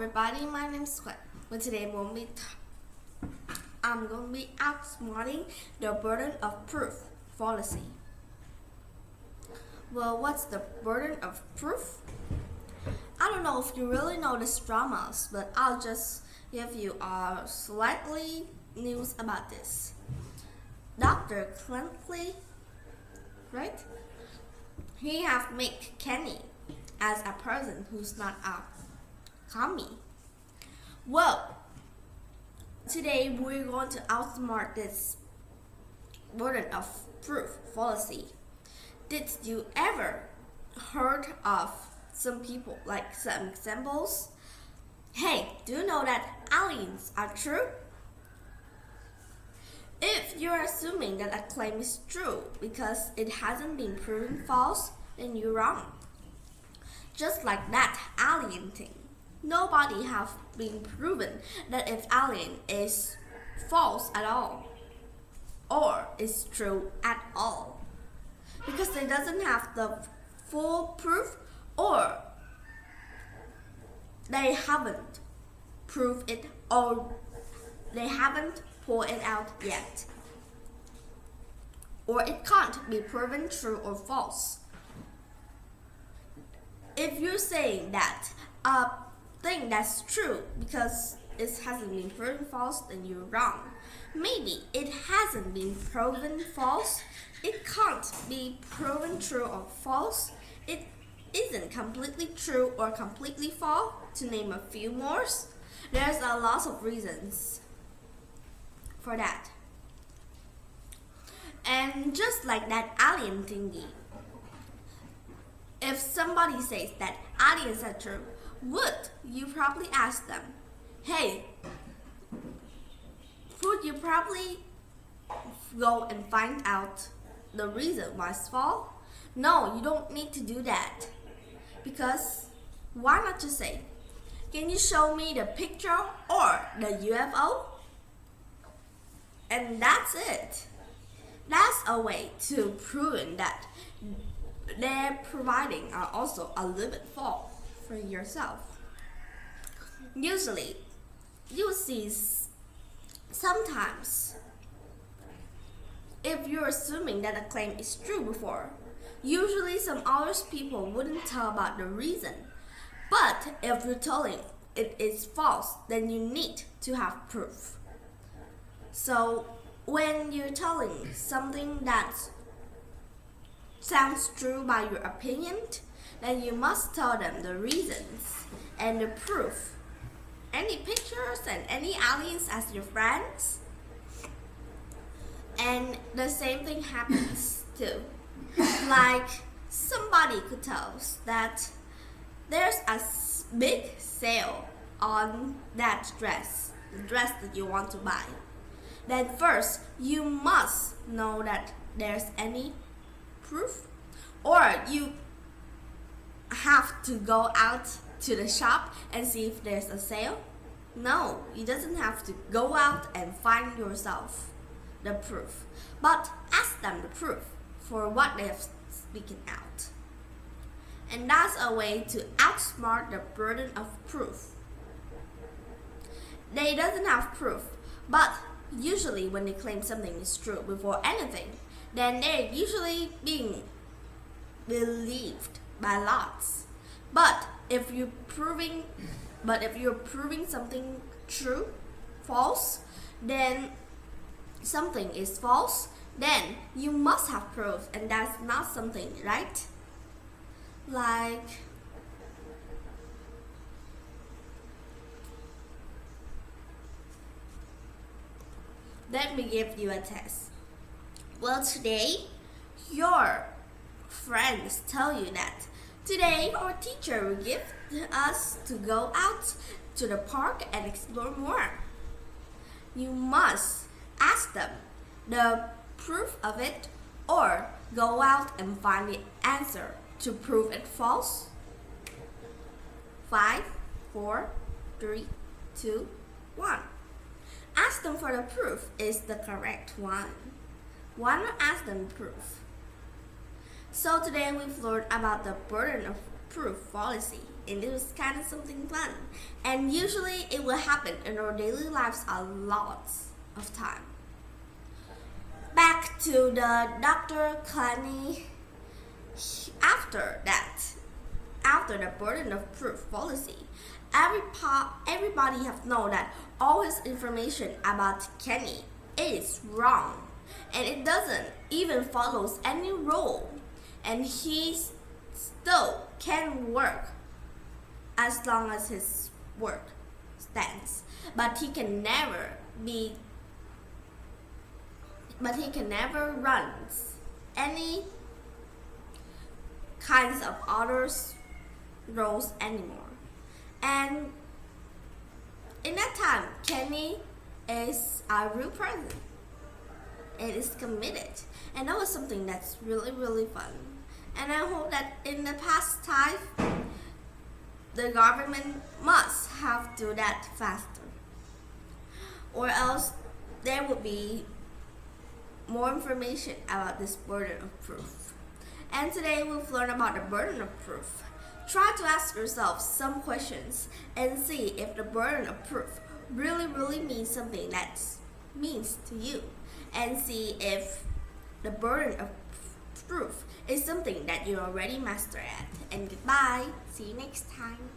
everybody, my name is Quinn. But today I'm going to be outsmarting the burden of proof fallacy. Well, what's the burden of proof? I don't know if you really know these dramas, but I'll just give you a slightly news about this. Dr. Clintley, right? He have made Kenny as a person who's not a commie. Well, today we're going to outsmart this burden of proof fallacy. Did you ever heard of some people, like some examples? Hey, do you know that aliens are true? If you're assuming that a claim is true because it hasn't been proven false, then you're wrong. Just like that alien thing. Nobody have been proven that if alien is false at all or is true at all, because they doesn't have the full proof or they haven't proved it or they haven't pulled it out yet, or it can't be proven true or false. If you're saying that a thing that's true because it hasn't been proven false, then you're wrong. Maybe it hasn't been proven false, it can't be proven true or false, it isn't completely true or completely false, to name a few more. There's a lot of reasons for that. And just like that alien thingy, if somebody says that aliens are true, would you probably ask them, hey, would you probably go and find out the reason why it's false? No, you don't need to do that. Because why not just say, can you show me the picture or the UFO? And that's it. That's a way to prove that they're providing are also a little bit false for yourself. Usually, you see sometimes if you're assuming that a claim is true before, usually some other people wouldn't tell about the reason. But if you're telling it is false, then you need to have proof. So when you're telling something that sounds true by your opinion, then you must tell them the reasons and the proof. Any pictures and any aliens as your friends. And the same thing happens too. Like somebody could tell us that there's a big sale on that dress, the dress that you want to buy. Then first, you must know that there's any proof, or you have to go out to the shop and see if there's a sale. No, you doesn't have to go out and find yourself the proof, but ask them the proof for what they're speaking out. And that's a way to outsmart the burden of proof. They doesn't have proof, but usually when they claim something is true before anything, then they're usually being believed by lots. But if you're proving something true, false, then something is false, then you must have proof, and that's not something, right? Like let me give you a test. Well, today your friends tell you that today our teacher will give us to go out to the park and explore more. You must ask them the proof of it or go out and find the answer to prove it false. 5, 4, 3, 2, 1. Ask them for the proof is the correct one. Why not ask them proof? So today we've learned about the burden of proof fallacy. And it was kind of something fun. And usually it will happen in our daily lives a lot of time. Back to the Dr. Clanny. After the burden of proof fallacy, everybody have known that all his information about Kenny is wrong, and it doesn't even follows any rule, and he still can work as long as his work stands, but he can never run any kinds of others roles anymore. And in that time, Kenny is a real person and is committed, and that was something that's really, really fun. And I hope that in the past time, the government must have to do that faster, or else there would be more information about this burden of proof. And today we've learned about the burden of proof. Try to ask yourself some questions and see if the burden of proof really means something that means to you, and see if the burden of proof is something that you already master at. And goodbye. See you next time.